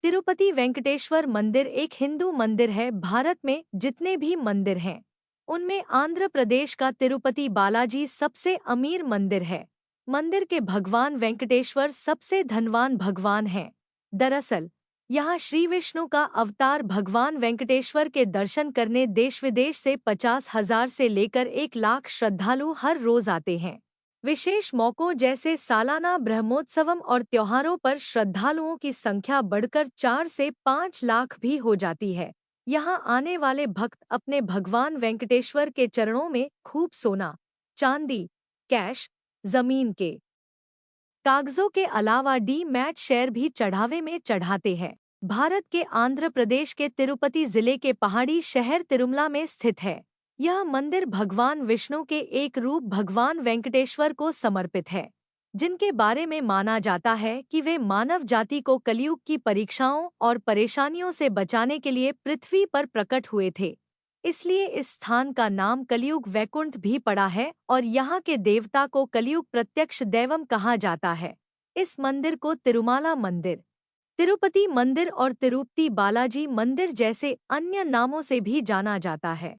तिरुपति वेंकटेश्वर मंदिर एक हिंदू मंदिर है। भारत में जितने भी मंदिर हैं उनमें आंध्र प्रदेश का तिरुपति बालाजी सबसे अमीर मंदिर है। मंदिर के भगवान वेंकटेश्वर सबसे धनवान भगवान हैं। दरअसल यहाँ श्री विष्णु का अवतार भगवान वेंकटेश्वर के दर्शन करने देश विदेश से 50,000 से लेकर 1 लाख श्रद्धालु हर रोज आते हैं। विशेष मौकों जैसे सालाना ब्रह्मोत्सवम और त्योहारों पर श्रद्धालुओं की संख्या बढ़कर 4 से 5 लाख भी हो जाती है। यहाँ आने वाले भक्त अपने भगवान वेंकटेश्वर के चरणों में खूब सोना, चांदी, कैश, जमीन के कागजों के अलावा मैट शेयर भी चढ़ावे में चढ़ाते हैं। भारत के आंध्र प्रदेश के तिरुपति जिले के पहाड़ी शहर तिरुमला में स्थित है। यह मंदिर भगवान विष्णु के एक रूप भगवान वेंकटेश्वर को समर्पित है, जिनके बारे में माना जाता है कि वे मानव जाति को कलयुग की परीक्षाओं और परेशानियों से बचाने के लिए पृथ्वी पर प्रकट हुए थे। इसलिए इस स्थान का नाम कलयुग वैकुंठ भी पड़ा है और यहाँ के देवता को कलयुग प्रत्यक्ष दैवम कहा जाता है। इस मंदिर को तिरुमाला मंदिर, तिरुपति मंदिर और तिरुपति बालाजी मंदिर जैसे अन्य नामों से भी जाना जाता है।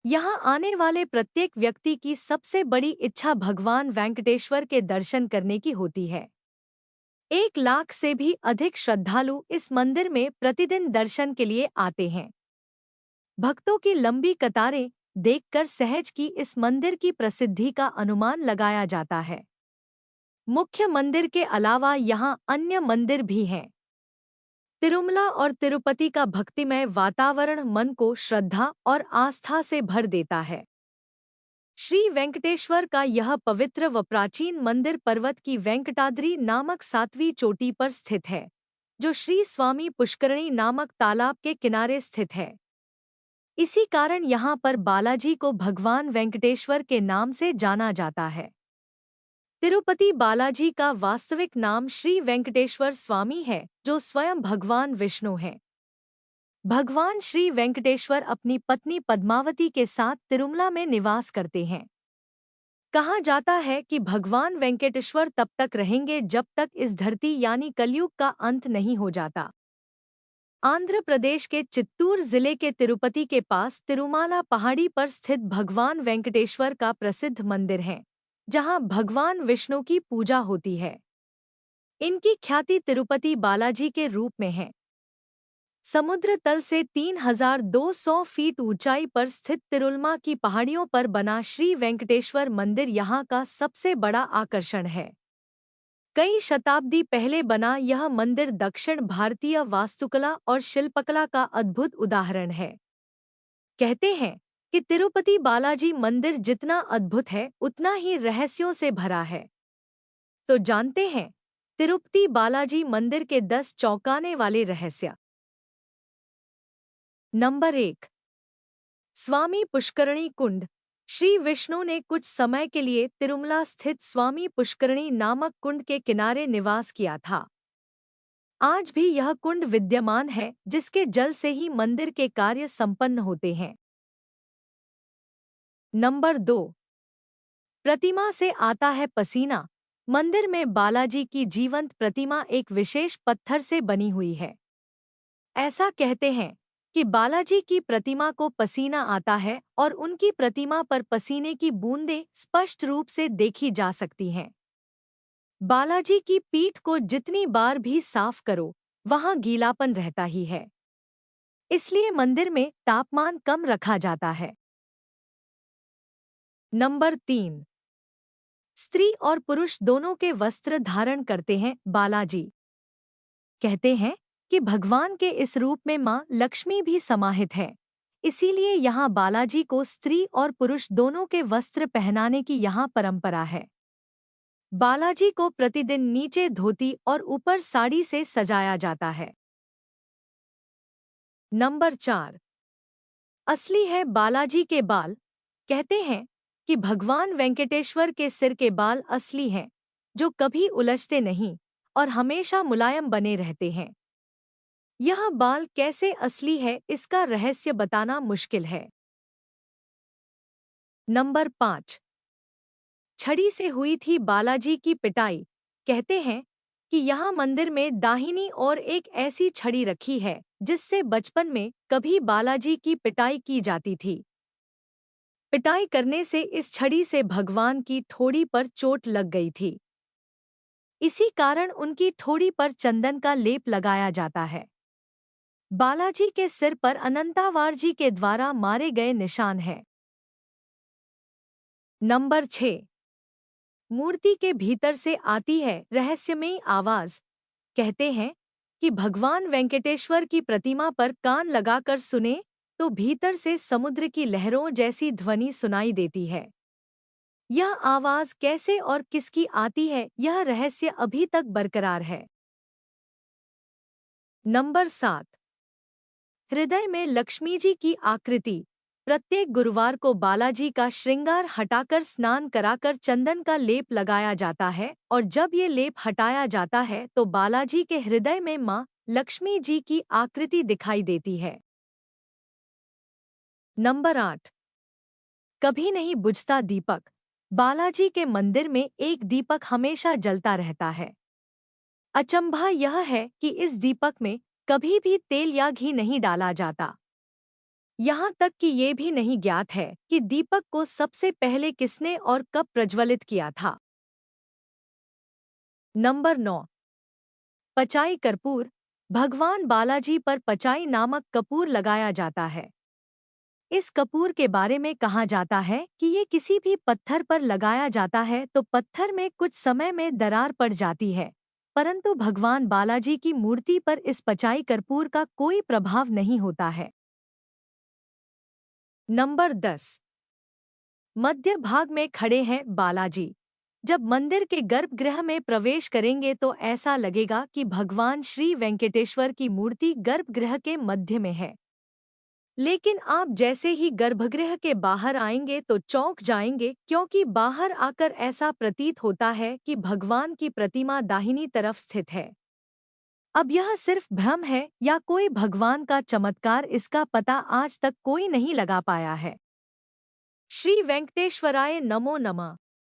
यहाँ आने वाले प्रत्येक व्यक्ति की सबसे बड़ी इच्छा भगवान वेंकटेश्वर के दर्शन करने की होती है। 1 लाख से भी अधिक श्रद्धालु इस मंदिर में प्रतिदिन दर्शन के लिए आते हैं। भक्तों की लंबी कतारें देखकर सहज की इस मंदिर की प्रसिद्धि का अनुमान लगाया जाता है। मुख्य मंदिर के अलावा यहाँ अन्य मंदिर भी हैं। तिरुमला और तिरुपति का भक्तिमय वातावरण मन को श्रद्धा और आस्था से भर देता है। श्री वेंकटेश्वर का यह पवित्र व प्राचीन मंदिर पर्वत की वेंकटाद्रि नामक 7वीं चोटी पर स्थित है, जो श्री स्वामी पुष्करणी नामक तालाब के किनारे स्थित है। इसी कारण यहाँ पर बालाजी को भगवान वेंकटेश्वर के नाम से जाना जाता है। तिरुपति बालाजी का वास्तविक नाम श्री वेंकटेश्वर स्वामी है, जो स्वयं भगवान विष्णु हैं। भगवान श्री वेंकटेश्वर अपनी पत्नी पद्मावती के साथ तिरुमला में निवास करते हैं। कहा जाता है कि भगवान वेंकटेश्वर तब तक रहेंगे जब तक इस धरती यानी कलयुग का अंत नहीं हो जाता। आंध्र प्रदेश के चित्तूर जिले के तिरुपति के पास तिरुमाला पहाड़ी पर स्थित भगवान वेंकटेश्वर का प्रसिद्ध मंदिर है, जहां भगवान विष्णु की पूजा होती है। इनकी ख्याति तिरुपति बालाजी के रूप में है। समुद्र तल से 3,200 फीट ऊंचाई पर स्थित तिरुलमा की पहाड़ियों पर बना श्री वेंकटेश्वर मंदिर यहाँ का सबसे बड़ा आकर्षण है। कई शताब्दी पहले बना यह मंदिर दक्षिण भारतीय वास्तुकला और शिल्पकला का अद्भुत उदाहरण है। कहते हैं कि तिरुपति बालाजी मंदिर जितना अद्भुत है उतना ही रहस्यों से भरा है। तो जानते हैं तिरुपति बालाजी मंदिर के 10 चौंकाने वाले रहस्य। नंबर 1, स्वामी पुष्करणी कुंड। श्री विष्णु ने कुछ समय के लिए तिरुमला स्थित स्वामी पुष्करणी नामक कुंड के किनारे निवास किया था। आज भी यह कुंड विद्यमान है, जिसके जल से ही मंदिर के कार्य संपन्न होते हैं। नंबर 2, प्रतिमा से आता है पसीना। मंदिर में बालाजी की जीवंत प्रतिमा एक विशेष पत्थर से बनी हुई है। ऐसा कहते हैं कि बालाजी की प्रतिमा को पसीना आता है और उनकी प्रतिमा पर पसीने की बूंदें स्पष्ट रूप से देखी जा सकती हैं। बालाजी की पीठ को जितनी बार भी साफ करो, वहां गीलापन रहता ही है। इसलिए मंदिर में तापमान कम रखा जाता है। नंबर 3, स्त्री और पुरुष दोनों के वस्त्र धारण करते हैं बालाजी। कहते हैं कि भगवान के इस रूप में मां लक्ष्मी भी समाहित है। इसीलिए यहाँ बालाजी को स्त्री और पुरुष दोनों के वस्त्र पहनाने की यहाँ परंपरा है। बालाजी को प्रतिदिन नीचे धोती और ऊपर साड़ी से सजाया जाता है। नंबर 4, असली है बालाजी के बाल। कहते हैं कि भगवान वेंकटेश्वर के सिर के बाल असली हैं, जो कभी उलझते नहीं और हमेशा मुलायम बने रहते हैं। यह बाल कैसे असली है, इसका रहस्य बताना मुश्किल है। नंबर 5, छड़ी से हुई थी बालाजी की पिटाई। कहते हैं कि यहाँ मंदिर में दाहिनी ओर एक ऐसी छड़ी रखी है जिससे बचपन में कभी बालाजी की पिटाई की जाती थी। पिटाई करने से इस छड़ी से भगवान की ठोड़ी पर चोट लग गई थी। इसी कारण उनकी ठोड़ी पर चंदन का लेप लगाया जाता है। बालाजी के सिर पर अनंतावार जी के द्वारा मारे गए निशान हैं। नंबर 6। मूर्ति के भीतर से आती है रहस्यमयी आवाज। कहते हैं कि भगवान वेंकटेश्वर की प्रतिमा पर कान लगाकर सुने तो भीतर से समुद्र की लहरों जैसी ध्वनि सुनाई देती है। यह आवाज कैसे और किसकी आती है, यह रहस्य अभी तक बरकरार है। नंबर 7। हृदय में लक्ष्मी जी की आकृति। प्रत्येक गुरुवार को बालाजी का श्रृंगार हटाकर स्नान कराकर चंदन का लेप लगाया जाता है और जब ये लेप हटाया जाता है तो बालाजी के हृदय में मां लक्ष्मी जी की आकृति दिखाई देती है। नंबर 8। कभी नहीं बुझता दीपक। बालाजी के मंदिर में एक दीपक हमेशा जलता रहता है। अचंभा यह है कि इस दीपक में कभी भी तेल या घी नहीं डाला जाता। यहाँ तक कि ये भी नहीं ज्ञात है कि दीपक को सबसे पहले किसने और कब प्रज्वलित किया था। नंबर 9। पचाई कर्पूर। भगवान बालाजी पर पचाई नामक कपूर लगाया जाता है। इस कपूर के बारे में कहा जाता है कि ये किसी भी पत्थर पर लगाया जाता है तो पत्थर में कुछ समय में दरार पड़ जाती है, परंतु भगवान बालाजी की मूर्ति पर इस पचाई कर्पूर का कोई प्रभाव नहीं होता है। नंबर 10। मध्य भाग में खड़े हैं बालाजी। जब मंदिर के गर्भगृह में प्रवेश करेंगे तो ऐसा लगेगा कि भगवान श्री वेंकटेश्वर की मूर्ति गर्भगृह के मध्य में है। लेकिन आप जैसे ही गर्भगृह के बाहर आएंगे तो चौंक जाएंगे, क्योंकि बाहर आकर ऐसा प्रतीत होता है कि भगवान की प्रतिमा दाहिनी तरफ स्थित है। अब यह सिर्फ भ्रम है या कोई भगवान का चमत्कार, इसका पता आज तक कोई नहीं लगा पाया है। श्री वेंकटेश्वराय नमो नमः।